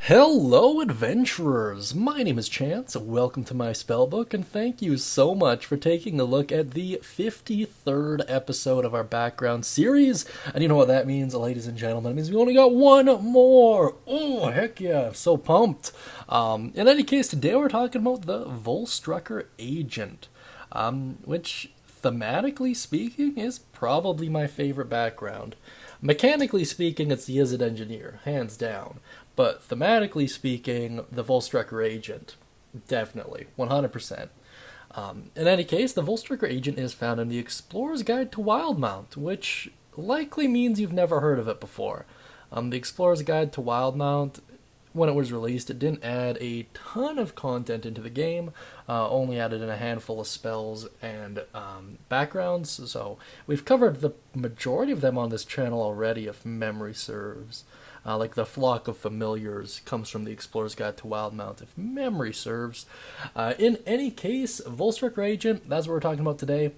Hello, adventurers! My name is Chance. Welcome to my spellbook, and thank you so much for taking a look at the 53rd episode of our background series. And you know what that means, ladies and gentlemen? It means we only got one more! Oh, heck yeah, so pumped! In any case, today we're talking about the Volstrucker Agent, which, thematically speaking, is probably my favorite background. Mechanically speaking, it's the Izzet Engineer, hands down. But thematically speaking, the Volstrucker Agent, definitely, 100%. In any case, the Volstrucker Agent is found in the Explorer's Guide to Wildmount, which likely means you've never heard of it before. The Explorer's Guide to Wildmount, when it was released, it didn't add a ton of content into the game, only added in a handful of spells and backgrounds, so we've covered the majority of them on this channel already, if memory serves. Like the Flock of Familiars comes from the Explorer's Guide to Wildmount, if memory serves. In any case, Volstrucker Agent, that's what we're talking about today.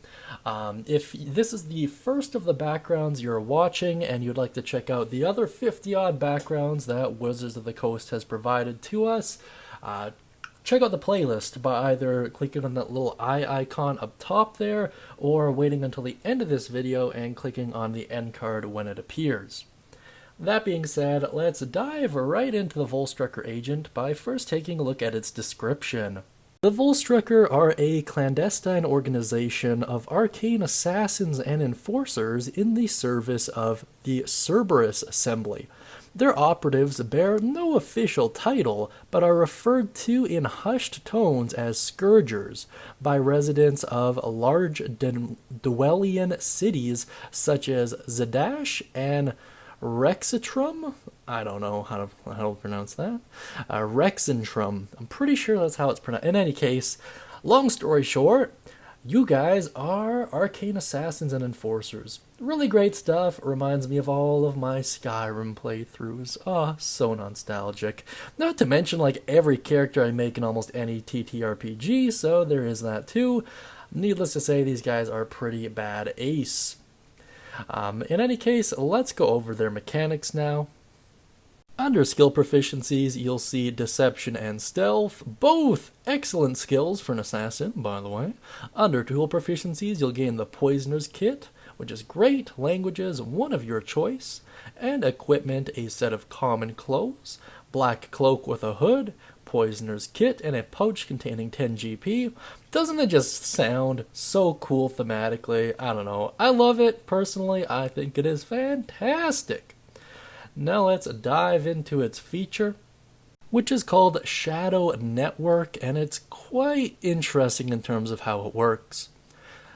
If this is the first of the backgrounds you're watching and you'd like to check out the other 50-odd backgrounds that Wizards of the Coast has provided to us, check out the playlist by either clicking on that little eye icon up top there or waiting until the end of this video and clicking on the end card when it appears. That being said, let's dive right into the Volstrucker Agent by first taking a look at its description. The Volstrucker are a clandestine organization of arcane assassins and enforcers in the service of the Cerberus Assembly. Their operatives bear no official title, but are referred to in hushed tones as scourgers by residents of large Dwendalian cities such as Zadash and Rexxentrum? I don't know how to pronounce that. Rexxentrum. I'm pretty sure that's how it's pronounced. In any case, long story short, you guys are arcane assassins and enforcers. Really great stuff. Reminds me of all of my Skyrim playthroughs. Ah, so nostalgic. Not to mention, like, every character I make in almost any TTRPG, so there is that too. Needless to say, these guys are pretty bad ace. In any case, let's go over their mechanics now. Under skill proficiencies, you'll see Deception and Stealth, both excellent skills for an assassin, by the way. Under tool proficiencies, you'll gain the Poisoner's Kit, which is great, languages, one of your choice, and equipment, a set of common clothes, black cloak with a hood, Poisoner's Kit, and a pouch containing 10 GP. Doesn't it just sound so cool thematically? I don't know. I love it, personally. I think it is fantastic. Now let's dive into its feature, which is called Shadow Network, and it's quite interesting in terms of how it works.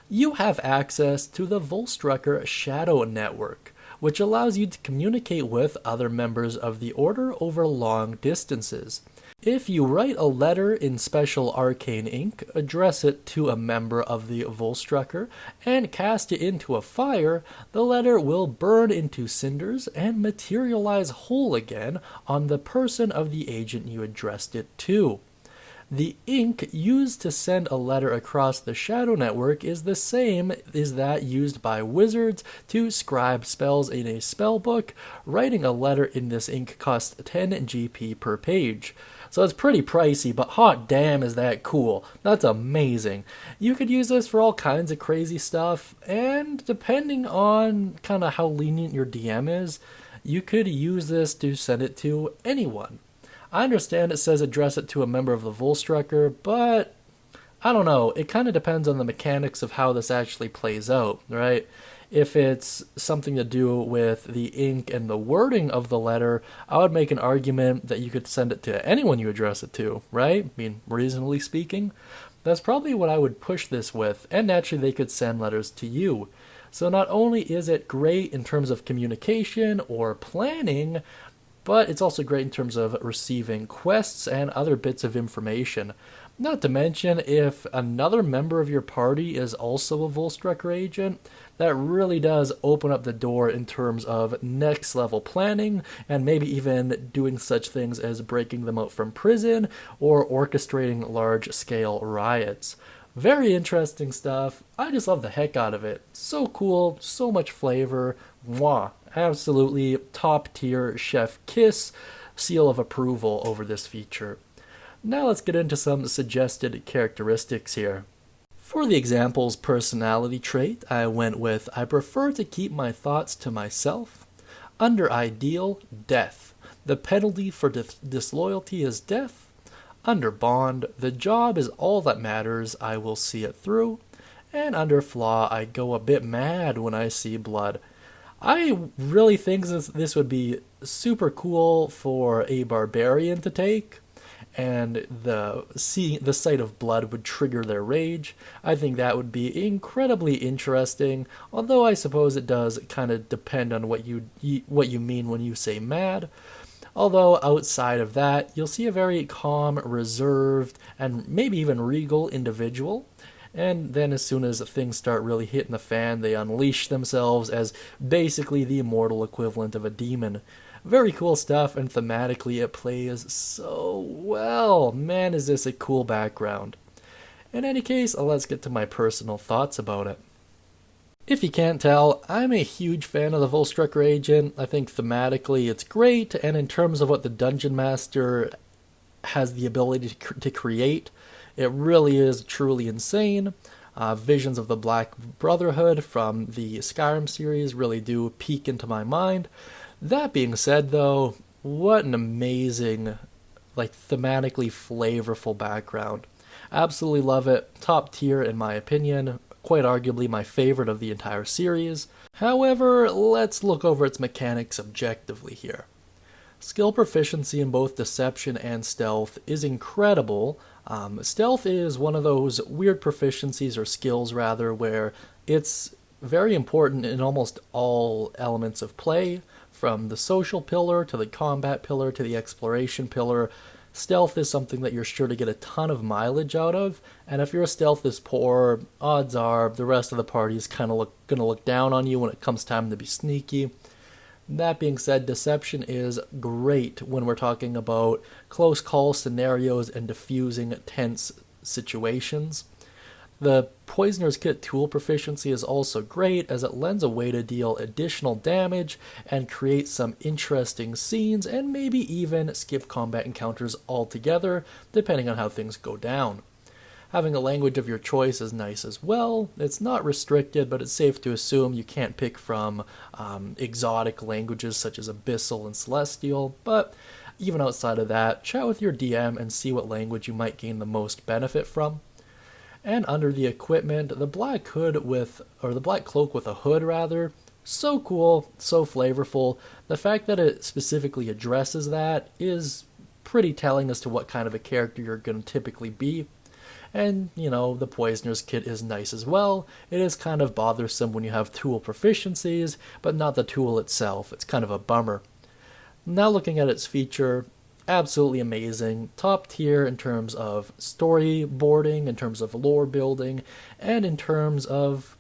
You have access to the Volstrucker Shadow Network, which allows you to communicate with other members of the Order over long distances. If you write a letter in special arcane ink, address it to a member of the Volstrucker, and cast it into a fire, the letter will burn into cinders and materialize whole again on the person of the agent you addressed it to. The ink used to send a letter across the Shadow Network is the same as that used by wizards to scribe spells in a spellbook. Writing a letter in this ink costs 10 GP per page. So it's pretty pricey, but hot damn is that cool. That's amazing. You could use this for all kinds of crazy stuff, and depending on kind of how lenient your DM is, you could use this to send it to anyone. I understand it says address it to a member of the Volstrucker, but I don't know. It kind of depends on the mechanics of how this actually plays out, right? If it's something to do with the ink and the wording of the letter, I would make an argument that you could send it to anyone you address it to, right? I mean, reasonably speaking. That's probably what I would push this with, and naturally they could send letters to you. So not only is it great in terms of communication or planning, but it's also great in terms of receiving quests and other bits of information. Not to mention, if another member of your party is also a Volstrucker agent, that really does open up the door in terms of next level planning, and maybe even doing such things as breaking them out from prison or orchestrating large scale riots. Very interesting stuff. I just love the heck out of it. So cool, so much flavor. Mwah. Absolutely top tier chef kiss. seal of approval over this feature. Now let's get into some suggested characteristics here. For the example's personality trait, I went with I prefer to keep my thoughts to myself. Under ideal, death. The penalty for disloyalty is death. Under bond, the job is all that matters, I will see it through. And under flaw, I go a bit mad when I see blood. I really think this would be super cool for a barbarian to take, and the sight of blood would trigger their rage. I think that would be incredibly interesting, although I suppose it does kind of depend on what you mean when you say mad. Although outside of that, you'll see a very calm, reserved, and maybe even regal individual. And then as soon as things start really hitting the fan, they unleash themselves as basically the immortal equivalent of a demon. Very cool stuff, and thematically it plays so well. Man, is this a cool background. In any case, let's get to my personal thoughts about it. If you can't tell, I'm a huge fan of the Volstrucker agent. I think thematically it's great, and in terms of what the Dungeon Master has the ability to create, it really is truly insane. Visions of the Black Brotherhood from the Skyrim series really do peek into my mind. That being said, though, what an amazing, thematically flavorful background. Absolutely love it. Top tier in my opinion. Quite arguably my favorite of the entire series. However, let's look over its mechanics objectively here. Skill proficiency in both deception and stealth is incredible. Stealth is one of those weird proficiencies, or skills rather, where it's very important in almost all elements of play, from the social pillar to the combat pillar to the exploration pillar. Stealth is something that you're sure to get a ton of mileage out of, and if your stealth is poor, odds are the rest of the party is kind of going to look down on you when it comes time to be sneaky. That being said, deception is great when we're talking about close call scenarios and diffusing tense situations. The Poisoner's Kit tool proficiency is also great, as it lends a way to deal additional damage and create some interesting scenes, and maybe even skip combat encounters altogether, depending on how things go down. Having a language of your choice is nice as well. It's not restricted, but it's safe to assume you can't pick from exotic languages such as Abyssal and Celestial, but even outside of that, chat with your DM and see what language you might gain the most benefit from. And under the equipment, the black cloak with a hood rather, so cool, so flavorful. The fact that it specifically addresses that is pretty telling as to what kind of a character you're going to typically be. And, the Poisoner's Kit is nice as well. It is kind of bothersome when you have tool proficiencies, but not the tool itself. It's kind of a bummer. Now looking at its feature, absolutely amazing. Top tier in terms of storyboarding, in terms of lore building, and in terms of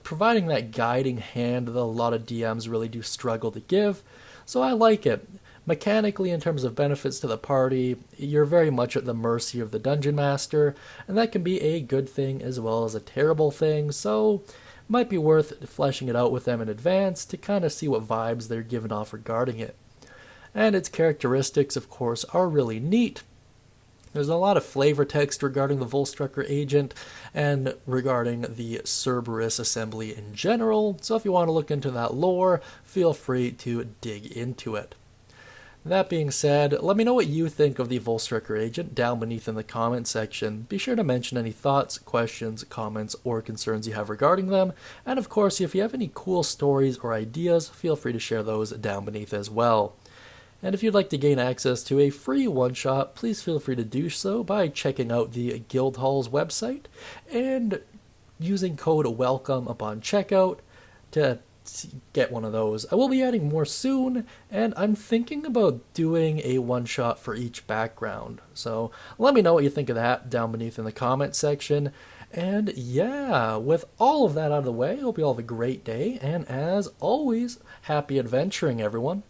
providing that guiding hand that a lot of DMs really do struggle to give. So I like it. Mechanically, in terms of benefits to the party, you're very much at the mercy of the Dungeon Master, and that can be a good thing as well as a terrible thing, so it might be worth fleshing it out with them in advance to kind of see what vibes they're giving off regarding it. And its characteristics, of course, are really neat. There's a lot of flavor text regarding the Volstrucker agent and regarding the Cerberus Assembly in general, so if you want to look into that lore, feel free to dig into it. That being said, let me know what you think of the Volstrucker agent down beneath in the comment section. Be sure to mention any thoughts, questions, comments, or concerns you have regarding them, and of course, if you have any cool stories or ideas, feel free to share those down beneath as well. And if you'd like to gain access to a free one-shot, please feel free to do so by checking out the Guildhall's website and using code WELCOME upon checkout to get one of those. I will be adding more soon, and I'm thinking about doing a one-shot for each background. So let me know what you think of that down beneath in the comment section. And yeah, with all of that out of the way, I hope you all have a great day, and as always, happy adventuring, everyone.